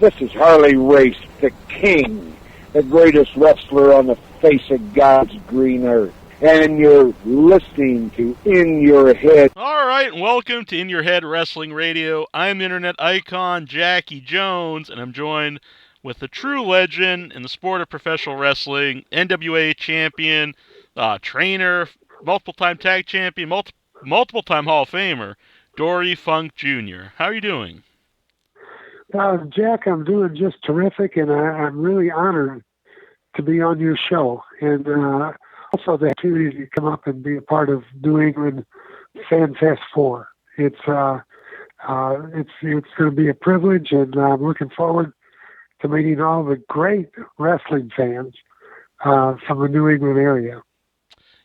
This is Harley Race, the king, the greatest wrestler on the face of God's green earth. And you're listening to In Your Head. All right, welcome to In Your Head Wrestling Radio. I'm internet icon Jackie Jones, and I'm joined with the true legend in the sport of professional wrestling, NWA champion, trainer, multiple-time tag champion, multiple-time Hall of Famer, Dory Funk Jr. How are you doing? Jack, I'm doing just terrific, and I'm really honored to be on your show. And also the opportunity to come up and be a part of New England Fan Fest 4. It's going to be a privilege, and I'm looking forward to meeting all the great wrestling fans from the New England area.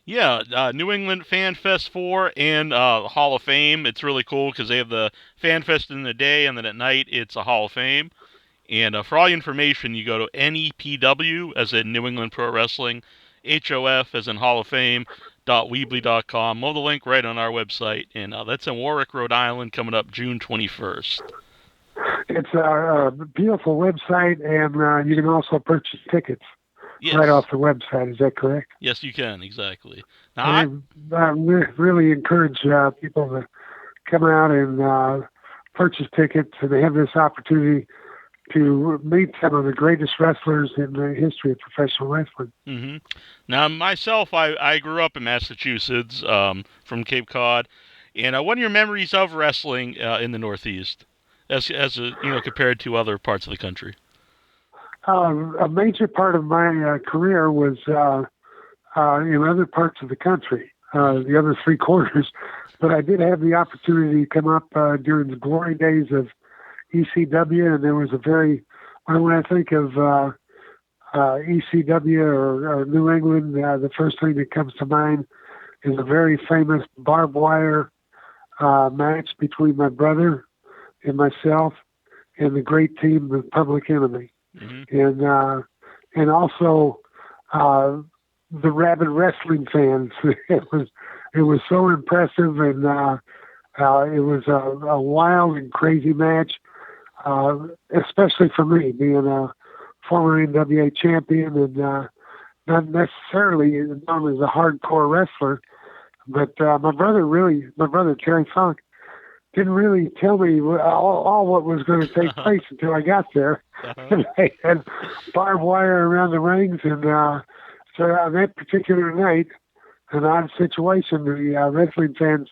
Yeah, New England Fan Fest 4 and Hall of Fame. It's really cool because they have the Fan Fest in the day, and then at night it's a Hall of Fame. And for all your information, you go to NEPW, as in New England Pro Wrestling, HOF, as in Hall of Fame, .weebly.com. We'll have the link right on our website. And that's in Warwick, Rhode Island, coming up June 21st. It's a beautiful website, and you can also purchase tickets. Yes. Right off the website, is that correct? Yes, you can, exactly. Now, I really encourage people to come out and purchase tickets, and they have this opportunity to meet some of the greatest wrestlers in the history of professional wrestling. Mm-hmm. Now, myself, I grew up in Massachusetts, from Cape Cod, and what are your memories of wrestling in the Northeast, as compared to other parts of the country? A major part of my career was in other parts of the country, the other three quarters. But I did have the opportunity to come up during the glory days of ECW, and there was when I think of ECW or New England, the first thing that comes to mind is a very famous barbed wire match between my brother and myself and the great team, the Public Enemy. Mm-hmm. And also the rabid wrestling fans. It was so impressive, and it was a wild and crazy match, especially for me, being a former NWA champion and not necessarily known as a hardcore wrestler. But my brother Terry Funk, didn't really tell me all what was going to take place until I got there. Uh-huh. They had barbed wire around the rings, and so on that particular night, an odd situation, the wrestling fans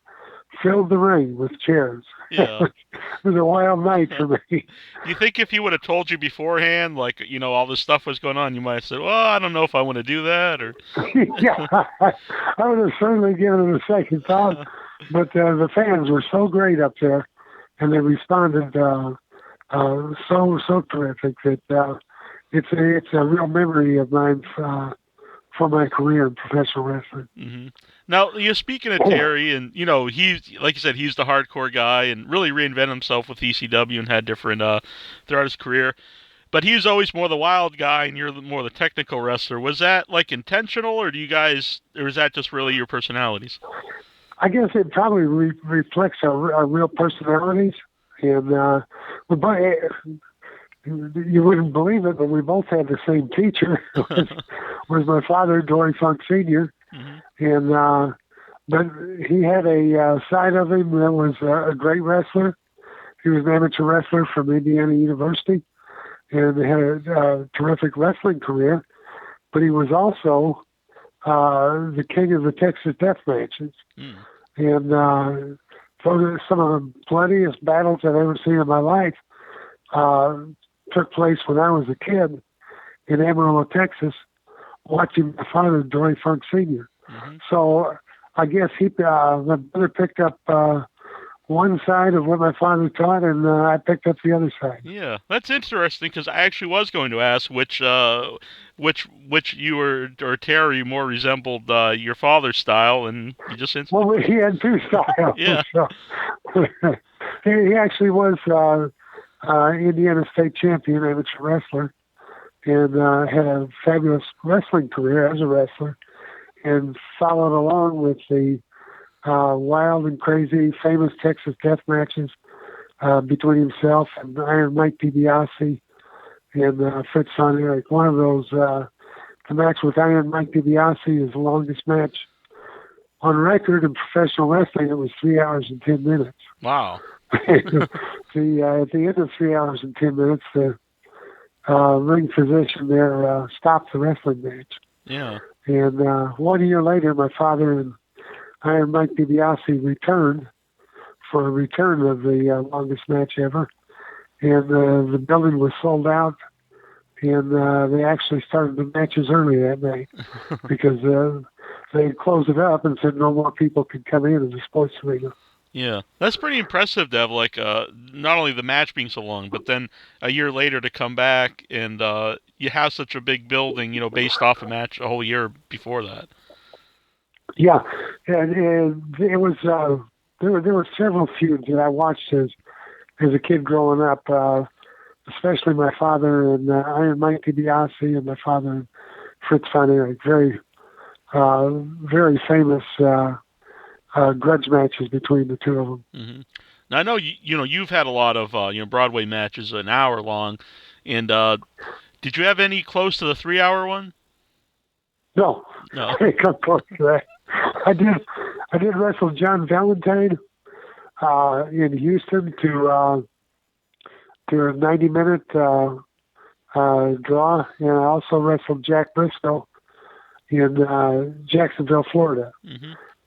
filled the ring with chairs. Yeah. It was a wild night for me. Do you think if he would have told you beforehand, like, all this stuff was going on, you might have said, well, I don't know if I want to do that? Or Yeah, I would have certainly given it a second thought. But the fans were so great up there, and they responded so terrific that it's a real memory of mine for my career in professional wrestling. Mm-hmm. Now, you're speaking of Terry, and he's, like you said, he's the hardcore guy, and really reinvented himself with ECW and had different throughout his career. But he was always more the wild guy, and you're more the technical wrestler. Was that intentional, or or is that just really your personalities? I guess it probably reflects our real personalities, and you wouldn't believe it, but we both had the same teacher. was my father, Dory Funk Sr., mm-hmm. and but he had a side of him that was a great wrestler. He was an amateur wrestler from Indiana University, and had a terrific wrestling career. But he was also the king of the Texas Death Matches. Mm. And some of the bloodiest battles I've ever seen in my life took place when I was a kid in Amarillo, Texas, watching my father, Dory Funk Sr. Mm-hmm. So I guess my brother picked up one side of what my father taught, and I picked up the other side. Yeah, that's interesting, because I actually was going to ask which you or Terry more resembled your father's style, and you just answered. Well, he had two styles. Yeah. So. He actually was Indiana State champion amateur wrestler, and had a fabulous wrestling career as a wrestler, and followed along with the wild and crazy, famous Texas death matches between himself and Iron Mike DiBiase and Fritz Von Erich. One of those, the match with Iron Mike DiBiase is the longest match on record in professional wrestling. It was 3 hours and 10 minutes. Wow. At the end of 3 hours and 10 minutes, the ring physician there stopped the wrestling match. Yeah. And 1 year later, my father and Iron Mike DiBiase returned for a return of the longest match ever. And the building was sold out, and they actually started the matches early that night because they closed it up and said no more people could come in the sports arena. Yeah, that's pretty impressive to have, like, not only the match being so long, but then a year later to come back and you have such a big building, based off a match a whole year before that. Yeah, and it was there were several feuds that I watched as a kid growing up, especially my father and Iron Mike DiBiase and my father and Fritz Von Erich. Very famous grudge matches between the two of them. Mm-hmm. Now I know you've had a lot of Broadway matches an hour long, and did you have any close to the 3 hour one? No, I didn't come close to that. I did wrestle John Valentine in Houston to a 90-minute draw, and I also wrestled Jack Briscoe in Jacksonville, Florida,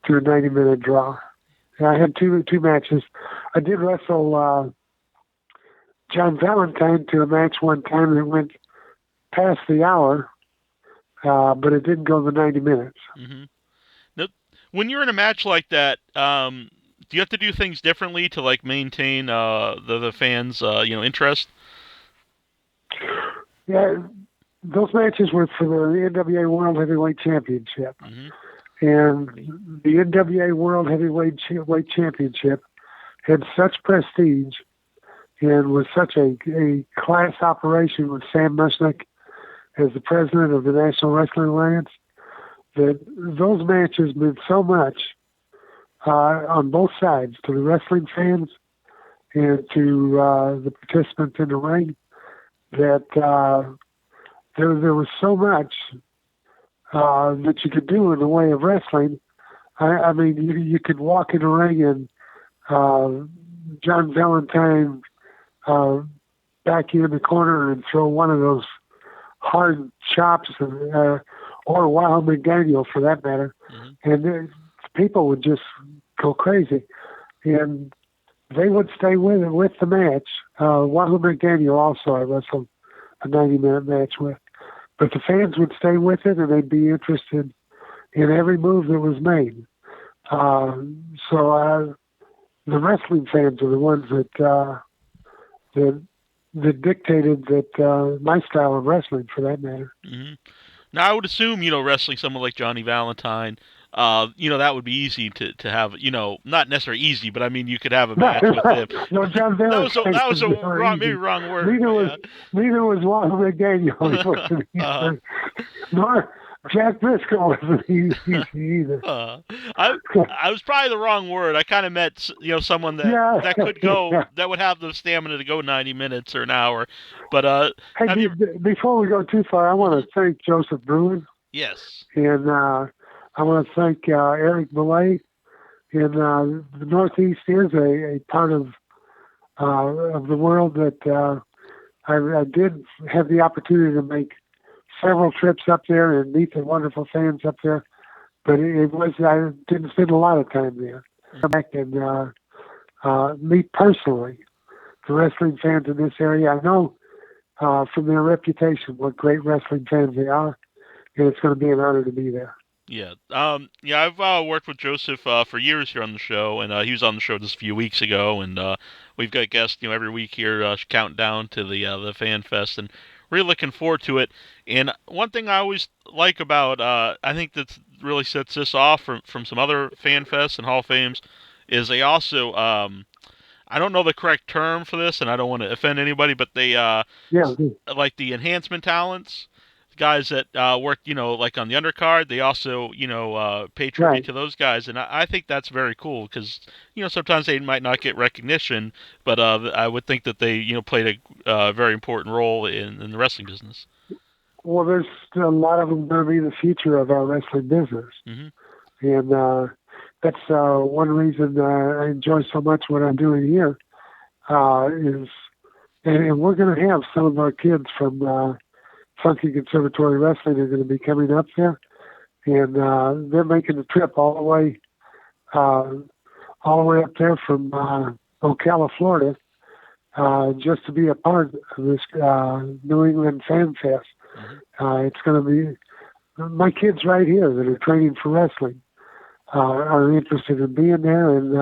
to a 90-minute draw. And I had two matches. I did wrestle John Valentine to a match one time that went past the hour, but it didn't go the 90 minutes. Mm-hmm. Now, when you're in a match like that, do you have to do things differently to like maintain the fans' interest? Yeah, those matches were for the NWA World Heavyweight Championship, and the NWA World Heavyweight Championship had such prestige and was such a class operation with Sam Mushnick as the president of the National Wrestling Alliance that those matches meant so much on both sides, to the wrestling fans and to the participants in the ring, that there was so much that you could do in the way of wrestling. I mean, you could walk in the ring and John Valentine back you in the corner and throw one of those hard chops, or Wahoo McDaniel for that matter, and people would just go crazy, and they would stay with the match. Wahoo McDaniel also I wrestled a 90-minute match with, but the fans would stay with it and they'd be interested in every move that was made. So the wrestling fans are the ones that dictated that my style of wrestling, for that matter. Now, I would assume, wrestling someone like Johnny Valentine, that would be easy to have, not necessarily easy, but I mean, you could have a match with him. No, John Valentine. That was a wrong word. Neither was Wahoo McDaniel. Nor Jack Briscoe wasn't easy either. I was probably the wrong word. I kind of meant, someone that could go, that would have the stamina to go 90 minutes or an hour. But hey, before we go too far, I want to thank Joseph Bruin. Yes. And I want to thank Eric Millay. And the Northeast is a part of the world that I did have the opportunity to make several trips up there and meet the wonderful fans up there, but I didn't spend a lot of time there. Come back and meet personally the wrestling fans in this area. I know from their reputation what great wrestling fans they are, and it's going to be an honor to be there. Yeah. I've worked with Joseph for years here on the show, and he was on the show just a few weeks ago, and we've got guests, every week here counting down to the Fan Fest, and really looking forward to it. And one thing I always like about, I think that really sets this off from some other Fan Fests and Hall of Fames, is they also, I don't know the correct term for this, and I don't want to offend anybody, but they, like the enhancement talents guys that work, like on the undercard, they also, pay tribute Right. to those guys, and I think that's very cool because, sometimes they might not get recognition, but I would think that they, played a very important role in the wrestling business. Well, there's a lot of them going to be the future of our wrestling business. Hmm. And that's one reason I enjoy so much what I'm doing here is, and we're going to have some of our kids from Funky Conservatory Wrestling are going to be coming up there, and they're making the trip all the way up there from Ocala, Florida, just to be a part of this New England Fan Fest. Mm-hmm. It's going to be my kids right here that are training for wrestling are interested in being there, and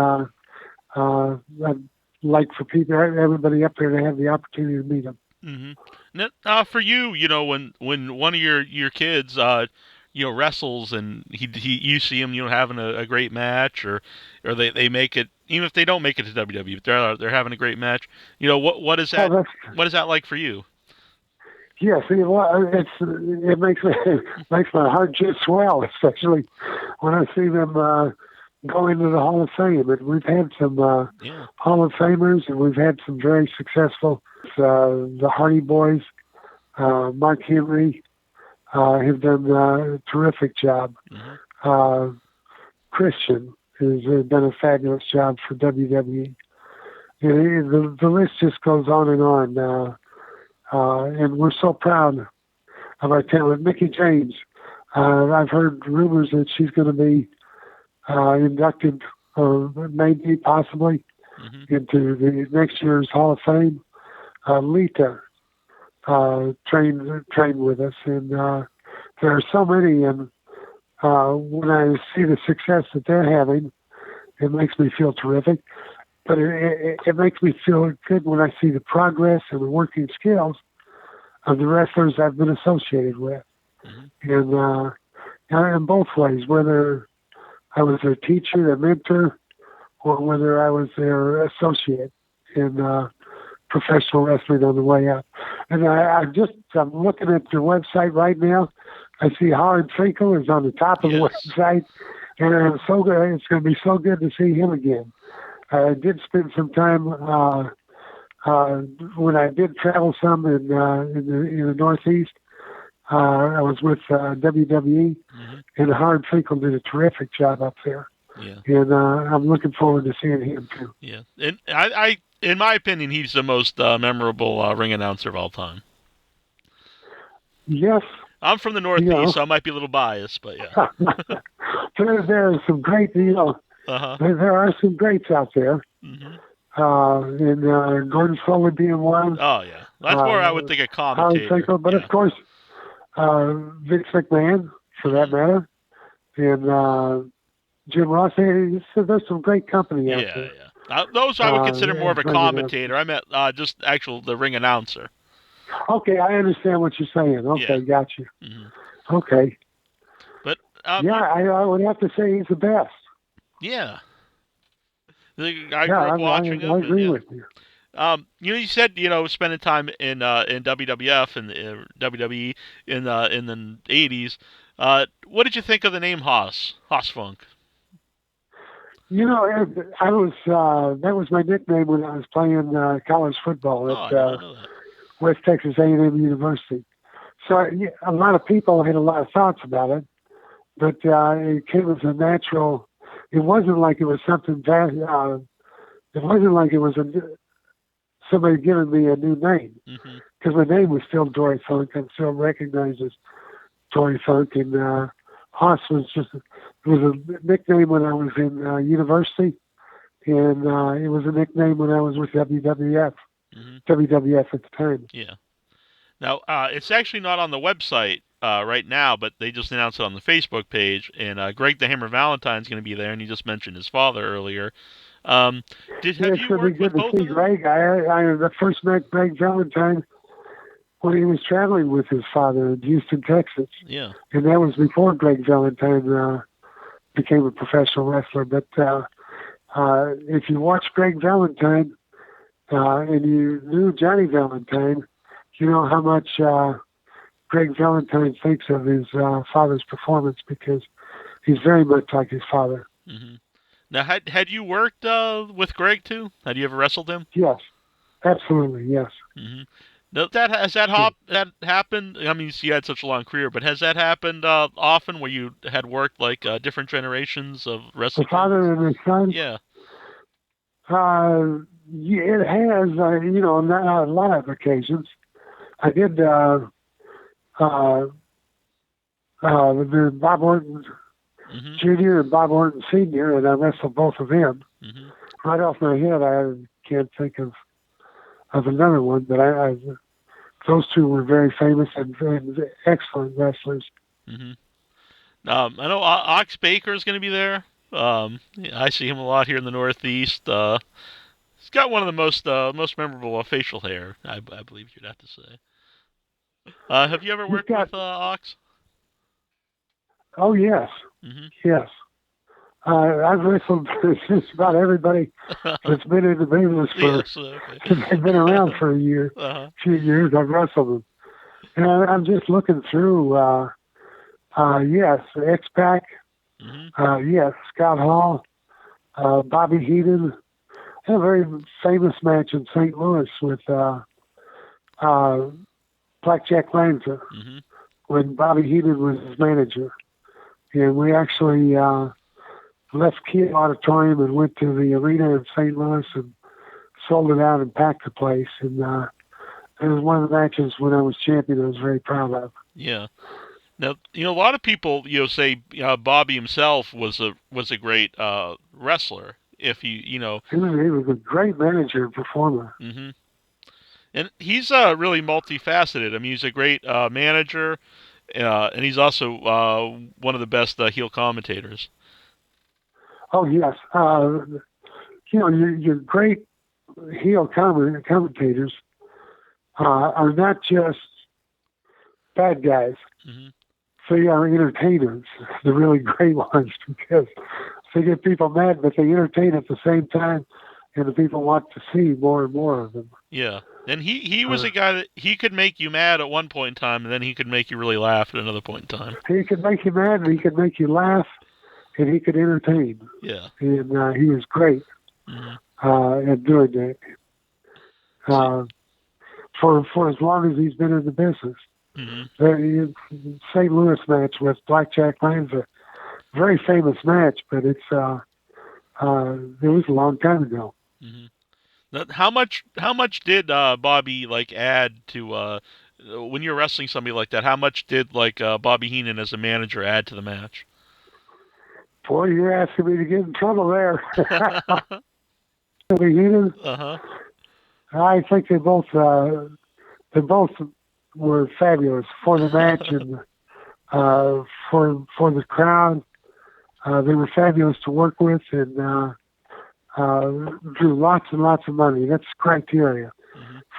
I'd like for everybody up there to have the opportunity to meet them. Mm-hmm. Now, for you, when one of your kids, wrestles and you see him, having a great match, or they make it, even if they don't make it to WWE, but they're having a great match. What is that? What is that like for you? Yeah, see, it makes my heart just swell, especially when I see them go into the Hall of Fame. And we've had some Hall of Famers, and we've had some very successful. The Hardy Boys, Mark Henry, have done a terrific job. Mm-hmm. Christian has done a fabulous job for WWE. And the list just goes on and on. And we're so proud of our talent. Mickey James, I've heard rumors that she's going to be inducted, or maybe possibly, into the next year's Hall of Fame. Lita trained with us, and there are so many. And when I see the success that they're having, it makes me feel terrific. But it makes me feel good when I see the progress and the working skills of the wrestlers I've been associated with. And in both ways, whether I was their teacher, their mentor, or whether I was their associate in professional wrestling on the way up. And I'm looking at their website right now. I see Howard Finkel is on the top of the website, and I'm so good. It's going to be so good to see him again. I did spend some time when I did travel some in the Northeast. I was with WWE, and Howard Finkel did a terrific job up there. Yeah, and I'm looking forward to seeing him too. Yeah, and I in my opinion, he's the most memorable ring announcer of all time. Yes. I'm from the Northeast, so I might be a little biased, but yeah. There are some great, there are some greats out there. And Gordon Fuller being one. Oh, yeah. That's where I would think a commentator. Finkel, but of course, Vince McMahon, for that matter, and Jim Ross. There's some great company out there. Yeah. Those I would consider more of a commentator. I meant just the ring announcer. Okay, I understand what you're saying. Okay, got you. Okay. But I would have to say he's the best. Yeah. I grew up watching him. I agree with you. You said spending time in WWF and WWE in the 80s. What did you think of the name Hoss Funk? I was that was my nickname when I was playing college football at West Texas A&M University. So a lot of people had a lot of thoughts about it, but it came as a natural. It wasn't like it was something that. It wasn't like it was somebody giving me a new name, because my name was still Dory Funk. I'm still recognized as Dory Funk, and Hoss was it was a nickname when I was in university, and it was a nickname when I was with WWF. WWF at the time. Yeah. Now, it's actually not on the website right now, but they just announced it on the Facebook page, and Greg the Hammer Valentine's going to be there, and you just mentioned his father earlier. Have you worked with both of them? Greg. I first met Greg Valentine when he was traveling with his father in Houston, Texas. Yeah. And that was before Greg Valentine became a professional wrestler. But if you watch Greg Valentine and you knew Johnny Valentine, you know how much Greg Valentine thinks of his father's performance, because he's very much like his father. Mm-hmm. Now, had you worked with Greg too? Had you ever wrestled him? Yes, absolutely, yes. Mm-hmm. Now, has that happened? I mean, you had such a long career, but has that happened often, where you had worked like different generations of wrestling? The father and his son? Yeah. Yeah, it has, on a lot of occasions. I did the Bob Orton Jr. and Bob Orton Sr., and I wrestled both of them. Mm-hmm. Right off my head, I can't think of another one, but I those two were very famous and excellent wrestlers. Mm-hmm. I know Ox Baker is going to be there. I see him a lot here in the Northeast. He's got one of the most memorable facial hair, I believe you'd have to say. Have you ever worked with Ox? Oh, yes. Mm-hmm. Yes. I've wrestled just about everybody that's been in the business since they've been around for a few years. I've wrestled them. And I'm just looking through, yes, X-Pac, yes, Scott Hall, Bobby Heenan. I had a very famous match in St. Louis with Blackjack Lanza when Bobby Heenan was his manager. And we actually left Key Auditorium and went to the arena in St. Louis and sold it out and packed the place. And it was one of the matches when I was champion I was very proud of. Yeah. Now, a lot of people, say Bobby himself was a great wrestler. If he was a great manager and performer. Mm-hmm. And he's really multifaceted. I mean, he's a great manager, and he's also one of the best heel commentators. Oh, yes. Your great heel commentators are not just bad guys. Mm-hmm. They are entertainers, the really great ones, because they get people mad, but they entertain at the same time, and the people want to see more and more of them. Yeah. And he was a guy that he could make you mad at one point in time, and then he could make you really laugh at another point in time. He could make you mad, and he could make you laugh, and he could entertain. Yeah. And he was great at doing that. For as long as he's been in the business. The St. Louis match with Blackjack Lanza, very famous match, but it was a long time ago. Now, how much did Bobby add to when you're wrestling somebody like that? How much did Bobby Heenan as a manager add to the match? Boy, you're asking me to get in trouble there. Bobby Heenan. I think they both were fabulous for the match and for the crowd. They were fabulous to work with and drew lots and lots of money. That's criteria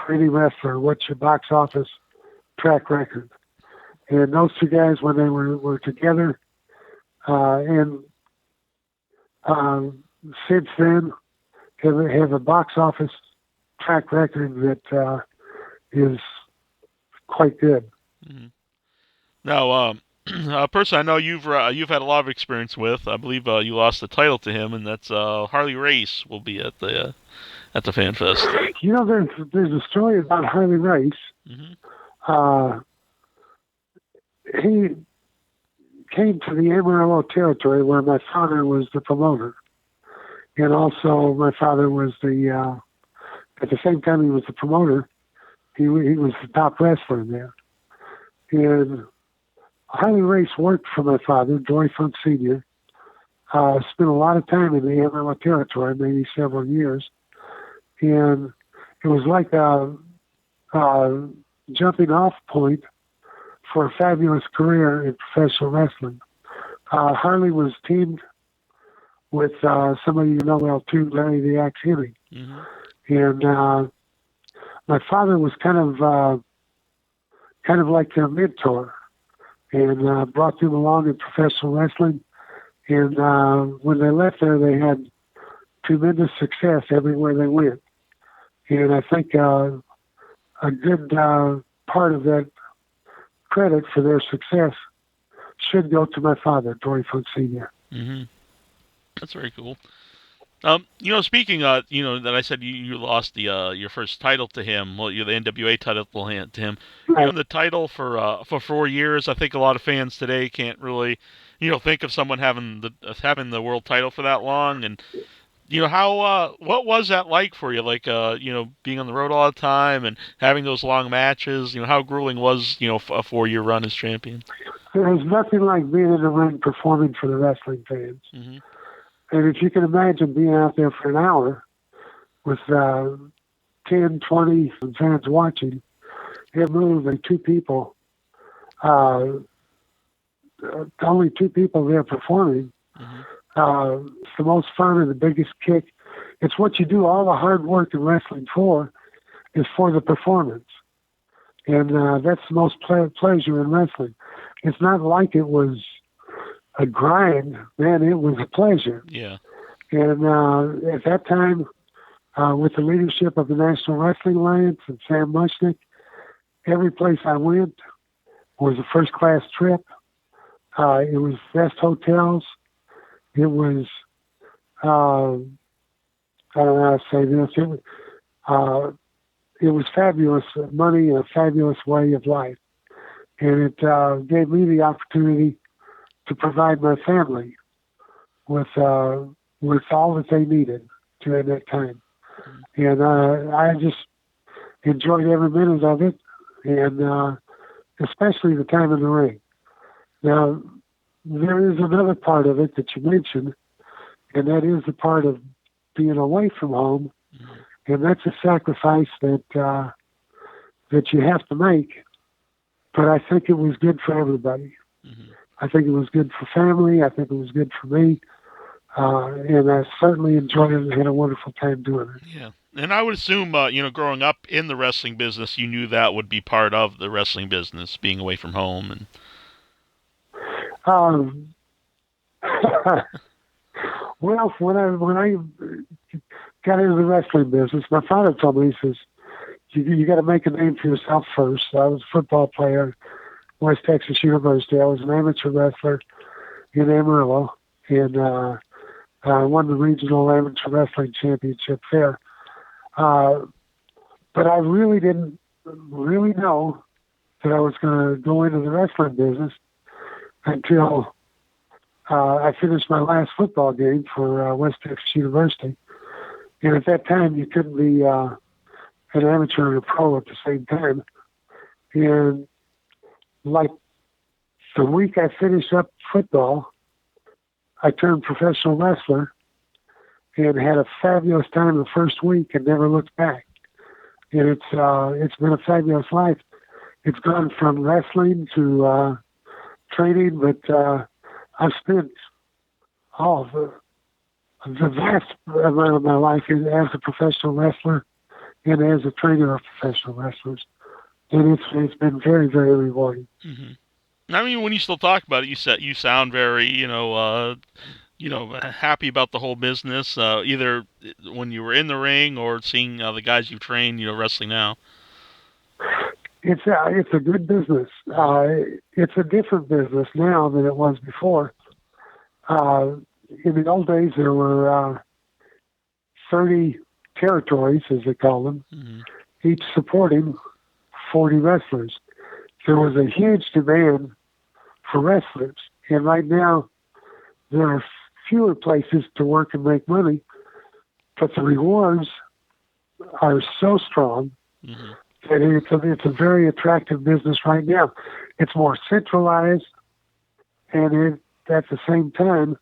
for any wrestler. What's your box office track record? And those two guys, when they were together, and since then have a box office track record that is quite good. Now, a person I know you've had a lot of experience with, I believe you lost the title to him, and that's Harley Race will be at the Fan Fest. There's a story about Harley Race. He came to the Amarillo territory where my father was the promoter, and also my father was at the same time he was the promoter, he was the top wrestler there. And Harley Race worked for my father, Dory Funk Sr., spent a lot of time in the Amarillo territory, maybe several years. And it was like a jumping off point for a fabulous career in professional wrestling. Harley was teamed with somebody you know well too, Larry the Axe Hennig. And my father was kind of like their mentor, and brought them along in professional wrestling. And when they left there, they had tremendous success everywhere they went. And I think a good part of that credit for their success should go to my father, Dory Foote Sr. Mm-hmm. That's very cool. Speaking, that I said you lost the your first title to him. Well, the NWA title to him. Right. The title for 4 years. I think a lot of fans today can't really, think of someone having the world title for that long. And how what was that like for you? Like being on the road all the time and having those long matches. How grueling was a 4-year run as champion? There's nothing like being in the ring performing for the wrestling fans. Mm-hmm. And if you can imagine being out there for an hour with 10, 20 fans watching, it moved like two people, only two people there performing. Mm-hmm. It's the most fun and the biggest kick. It's what you do all the hard work in wrestling for, is for the performance. And that's the most pleasure in wrestling. It's not like it was a grind, man, it was a pleasure. Yeah. And at that time, with the leadership of the National Wrestling Alliance and Sam Mushnick, every place I went was a first-class trip. It was best hotels. It was, I don't know how to say this, it was fabulous money and a fabulous way of life. And it gave me the opportunity to provide my family with all that they needed during that time. And I just enjoyed every minute of it, and especially the time in the ring. Now, there is another part of it that you mentioned, and that is the part of being away from home, and that's a sacrifice that you have to make. But I think it was good for everybody. Mm-hmm. I think it was good for family. I think it was good for me. And I certainly enjoyed it and had a wonderful time doing it. Yeah. And I would assume, growing up in the wrestling business, you knew that would be part of the wrestling business, being away from home. And well, when I got into the wrestling business, my father told me, he says, you got to make a name for yourself first. So I was a football player at West Texas University. I was an amateur wrestler in Amarillo, and I won the regional amateur wrestling championship there. But I really didn't really know that I was going to go into the wrestling business until I finished my last football game for West Texas University. And at that time, you couldn't be an amateur and a pro at the same time. And like the week I finished up football, I turned professional wrestler and had a fabulous time the first week and never looked back. And it's been a fabulous life. It's gone from wrestling to training, but I've spent all the vast amount of my life as a professional wrestler and as a trainer of professional wrestlers. And it's been very, very rewarding. Mm-hmm. I mean, when you still talk about it, you sound very, happy about the whole business, either when you were in the ring or seeing the guys you've trained, wrestling now. It's a good business. It's a different business now than it was before. In the old days, there were 30 territories, as they call them, mm-hmm. each supporting 40 wrestlers. There was a huge demand for wrestlers, and right now there are fewer places to work and make money, but the rewards are so strong mm-hmm. that it's a very attractive business right now. It's more centralized, and at the same time,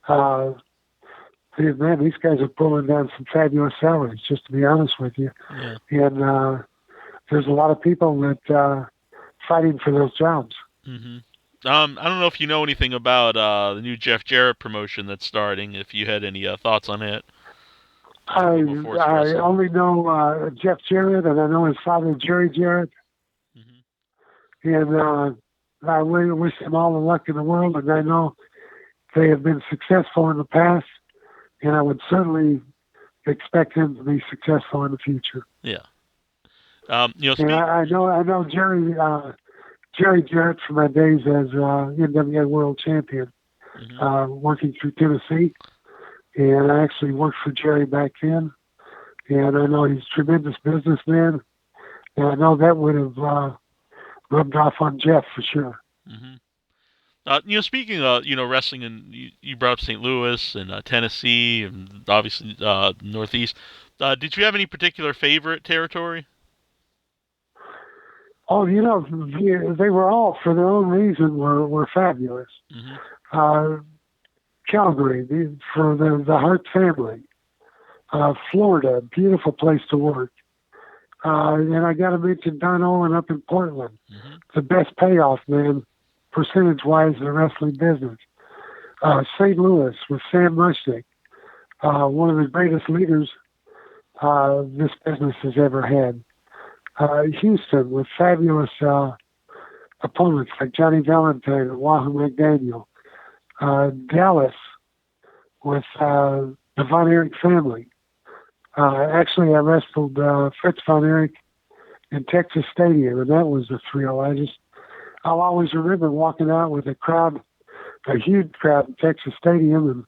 man, these guys are pulling down some fabulous salaries, just to be honest with you. Yeah. And there's a lot of people that fighting for those jobs. Mm-hmm. I don't know if you know anything about the new Jeff Jarrett promotion that's starting, if you had any thoughts on it. I only know Jeff Jarrett, and I know his father, Jerry Jarrett. Mm-hmm. And I wish him all the luck in the world, and I know they have been successful in the past, and I would certainly expect him to be successful in the future. Yeah. And I know Jerry Jerry Jarrett from my days as NWA World Champion, working through Tennessee. And I actually worked for Jerry back then. And I know he's a tremendous businessman. And I know that would have rubbed off on Jeff for sure. Speaking of, wrestling, and you brought up St. Louis and Tennessee and obviously Northeast. Did you have any particular favorite territory? Oh, they were all, for their own reason, were fabulous. Calgary, for the Hart family. Florida, beautiful place to work. And I got to mention Don Owen up in Portland. The best payoff, man, percentage-wise in the wrestling business. St. Louis with Sam Mushnick, one of the greatest leaders this business has ever had. Houston with fabulous opponents like Johnny Valentine and Wahoo McDaniel. Dallas with the Von Erich family. Actually, I wrestled Fritz Von Erich in Texas Stadium, and that was a thrill. I'll always remember walking out with a huge crowd in Texas Stadium, and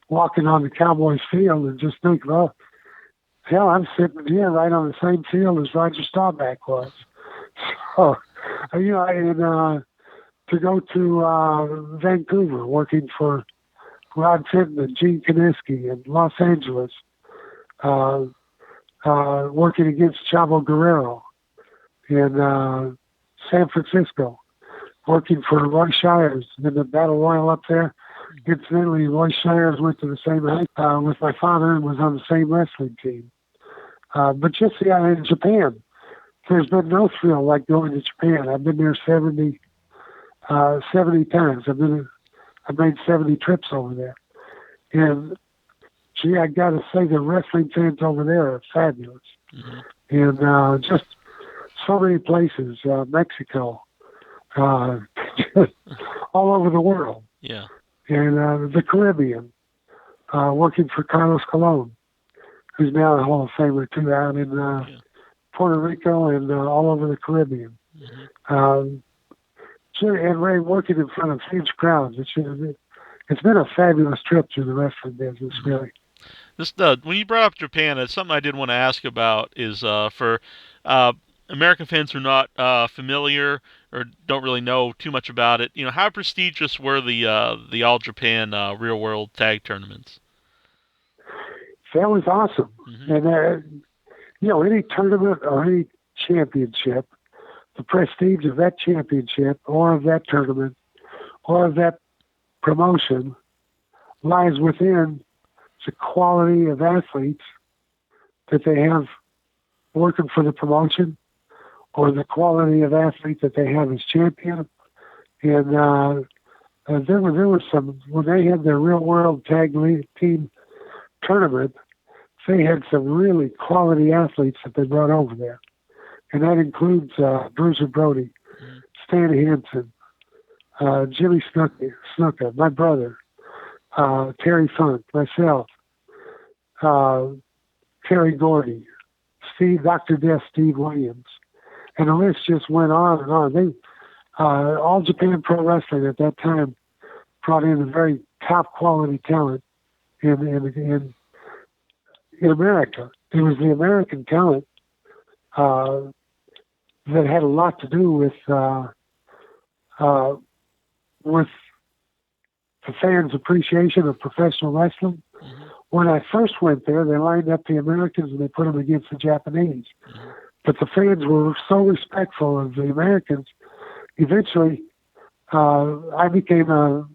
walking on the Cowboys field and just think, well, hell, I'm sitting here right on the same field as Roger Staubach was. So, to go to Vancouver, working for Rod Fenton and Gene Kaniski, and Los Angeles, working against Chavo Guerrero, in San Francisco, working for Roy Shires in the Battle Royal up there. Incidentally, Roy Shires went to the same high with my father and was on the same wrestling team. But just in Japan, there's been no thrill like going to Japan. I've been there 70 times. I've made 70 trips over there. And gee, I got to say the wrestling fans over there are fabulous. And just so many places, Mexico, all over the world. Yeah. And the Caribbean, working for Carlos Colon, who's now a Hall of Famer too, out in Puerto Rico and all over the Caribbean. And Ray working in front of huge crowds. It's been a fabulous trip through the wrestling business, really. When you brought up Japan, something I did want to ask about is for American fans who are not familiar or don't really know too much about it. How prestigious were the All Japan Real World Tag Tournaments? That was awesome. And any tournament or any championship, the prestige of that championship or of that tournament or of that promotion lies within the quality of athletes that they have working for the promotion, or the quality of athlete that they have as champion. And there were some, when they had their Real World Tag Team tournament, they had some really quality athletes that they brought over there. And that includes Bruiser Brody, Stan Hansen, Jimmy Snuka, my brother, Terry Funk, myself, Terry Gordy, Dr. Death Steve Williams. And the list just went on and on. All Japan Pro Wrestling at that time brought in a very top quality talent in America. It was the American talent that had a lot to do with the fans' appreciation of professional wrestling. When I first went there, they lined up the Americans and they put them against the Japanese. But the fans were so respectful of the Americans. Eventually, I became a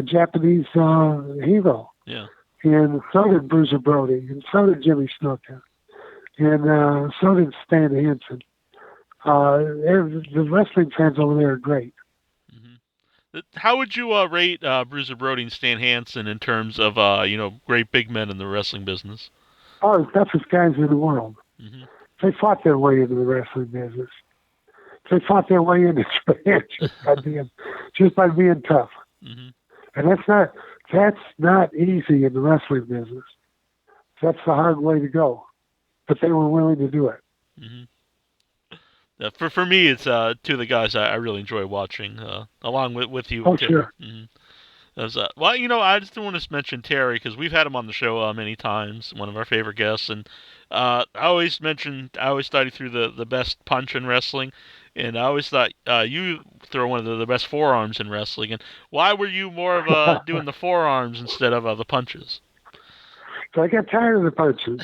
Japanese hero. Yeah. And so did Bruiser Brody, and so did Jimmy Snuka, and so did Stan Hansen. The wrestling fans over there are great. How would you rate Bruiser Brody and Stan Hansen in terms of great big men in the wrestling business? Oh, the toughest guys in the world. They fought their way into the wrestling business. They fought their way into Japan just by being tough. And that's not easy in the wrestling business. That's the hard way to go. But they were willing to do it. For me, it's two of the guys I really enjoy watching, along with you, Oh, Terry. sure. Mm-hmm. Well, I just want to mention Terry because we've had him on the show many times, one of our favorite guests, and I always study through the best punch in wrestling, and I always thought you throw one of the best forearms in wrestling. And why were you more of doing the forearms instead of the punches? So I got tired of the punches.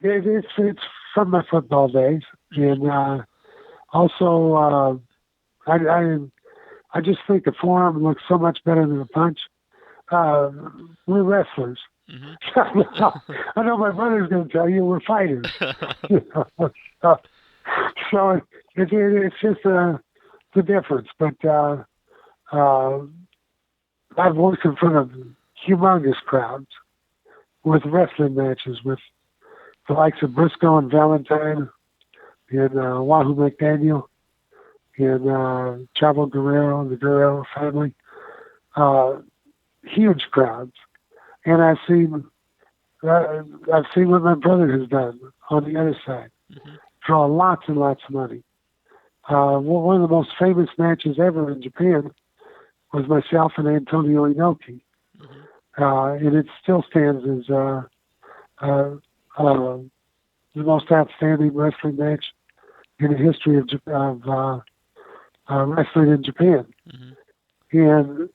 and it's from my football days. And also, I just think the forearm looks so much better than the punch. We're wrestlers. Mm-hmm. I know my brother's going to tell you we're fighters. So it's just the difference. But I've worked in front of humongous crowds with wrestling matches with the likes of Briscoe and Valentine and Wahoo McDaniel and Chavo Guerrero, the Guerrero family. Huge crowds. And I've seen what my brother has done on the other side. Mm-hmm. Draw lots and lots of money. One of the most famous matches ever in Japan was myself and Antonio Inoki. Mm-hmm. And it still stands as the most outstanding wrestling match in the history of wrestling in Japan. Mm-hmm. And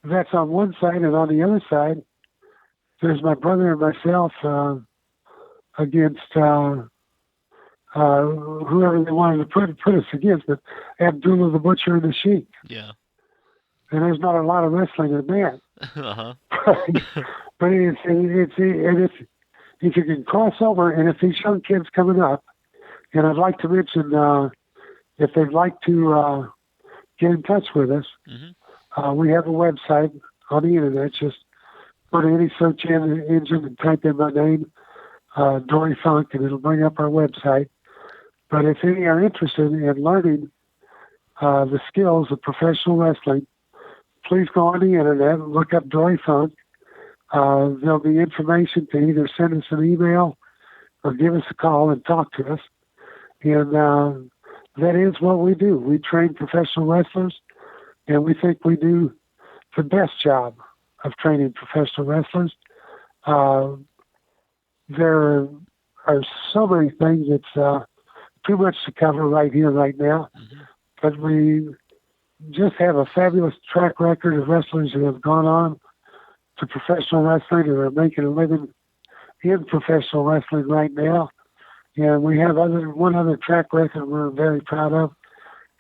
that's on one side, and on the other side, there's my brother and myself against whoever they wanted to put us against, but Abdullah the Butcher and the Sheik. Yeah. And there's not a lot of wrestling in that. Uh-huh. But if you can cross over, and if these young kids coming up, and I'd like to mention if they'd like to get in touch with us, mm-hmm. We have a website on the internet. Just go to any search engine and type in my name, Dory Funk, and it'll bring up our website. But if any are interested in learning the skills of professional wrestling, please go on the internet and look up Dory Funk. There'll be information to either send us an email or give us a call and talk to us. And that is what we do. We train professional wrestlers, and we think we do the best job of training professional wrestlers. There are so many things. It's too much to cover right here, right now. Mm-hmm. But we just have a fabulous track record of wrestlers who have gone on to professional wrestling and are making a living in professional wrestling right now. And we have one other track record we're very proud of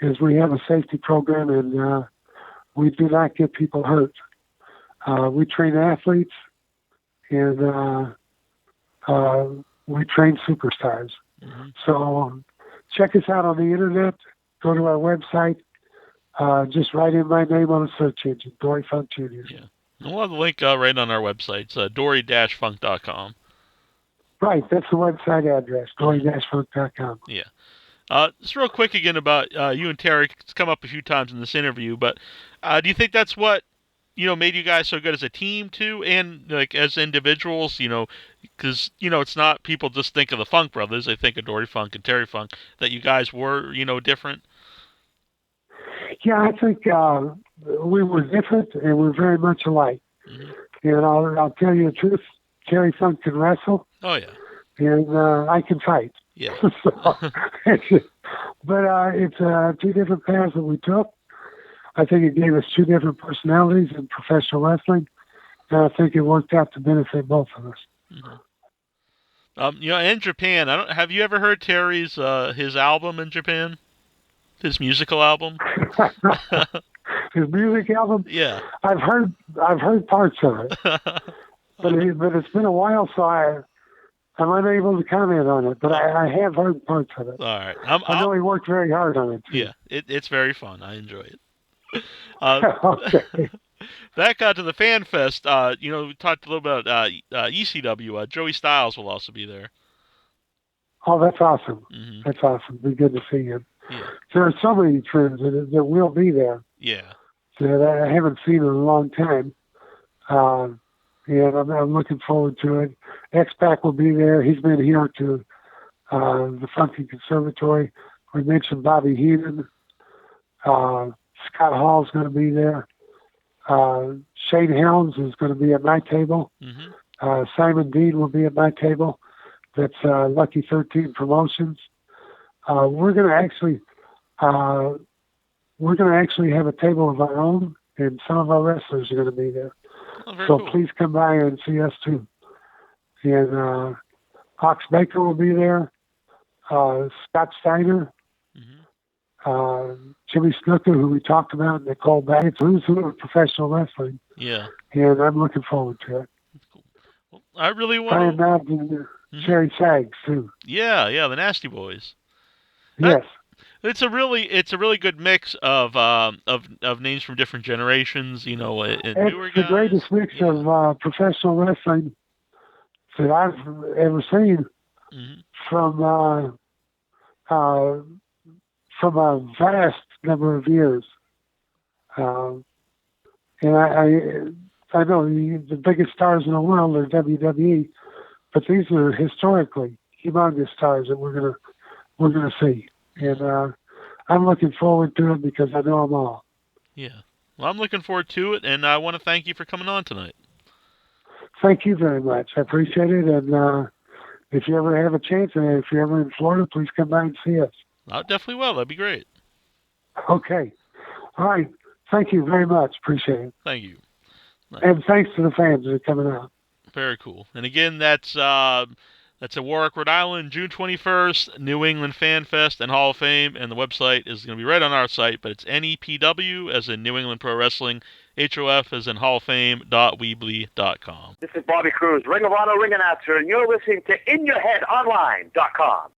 is we have a safety program, and we do not get people hurt. We train athletes, and we train superstars. Mm-hmm. So check us out on the internet. Go to our website. Just write in my name on the search engine, Dory Funk Jr. Yeah. We'll have the link right on our website. It's dory-funk.com. Right, that's the website address, dory-funk.com. Yeah. Just real quick again about you and Terry. It's come up a few times in this interview, but do you think that's what made you guys so good as a team too, and like as individuals? Because it's not people just think of the Funk brothers; they think of Dory Funk and Terry Funk. That you guys were different. Yeah, I think we were different, and we're very much alike. Mm-hmm. And I'll tell you the truth: Terry Funk can wrestle. Oh yeah. And I can fight. Yeah. But it's two different paths that we took. I think it gave us two different personalities in professional wrestling, and I think it worked out to benefit both of us. Mm-hmm. In Japan, have you ever heard Terry's his album in Japan? His musical album? His music album? Yeah. I've heard parts of it. but it's been a while, so I'm unable to comment on it, but I have heard parts of it. All right. I know he worked very hard on it, too. Yeah, it's very fun. I enjoy it. Okay. Back to the Fan Fest, we talked a little bit about ECW. Joey Styles will also be there. Oh, that's awesome. Mm-hmm. That's awesome. Be good to see him. Yeah. There are so many friends that will be there. Yeah. That I haven't seen in a long time. and I'm looking forward to it. X-Pac will be there. He's been here to the Funky Conservatory. We mentioned Bobby Heenan. Scott Hall's going to be there. Shane Helms is going to be at my table. Mm-hmm. Simon Dean will be at my table. That's Lucky 13 Promotions. We're going to actually have a table of our own, and some of our wrestlers are going to be there. Oh, very so cool. Please come by and see us too. And Ox Baker will be there. Scott Steiner. Mm-hmm. Jimmy Snooker, who we talked about, Nicole Baggett, who's who of professional wrestling. Yeah. And I'm looking forward to it. That's cool. Well, I really Brian want Knobs and Sherry Sags too. Yeah, the Nasty Boys. Yes. It's a really good mix of names from different generations, and newer It's guys. the greatest mix of professional wrestling that I've ever seen. Mm-hmm. From a vast number of years. And I know the biggest stars in the world are WWE, but these are historically humongous stars that we're gonna see. And I'm looking forward to it because I know them all. Yeah. Well, I'm looking forward to it, and I want to thank you for coming on tonight. Thank you very much. I appreciate it. And if you ever have a chance, and if you're ever in Florida, please come by and see us. I definitely will. That'd be great. Okay. All right. Thank you very much. Appreciate it. Thank you. Nice. And thanks to the fans that are coming out. Very cool. And again, that's at Warwick, Rhode Island, June 21st, New England Fan Fest and Hall of Fame. And the website is going to be right on our site, but it's NEPW, as in New England Pro Wrestling, HOF as in Hall of Fame.weebly.com. This is Bobby Cruz, Ring of Honor ring announcer, and you're listening to InYourHeadOnline.com.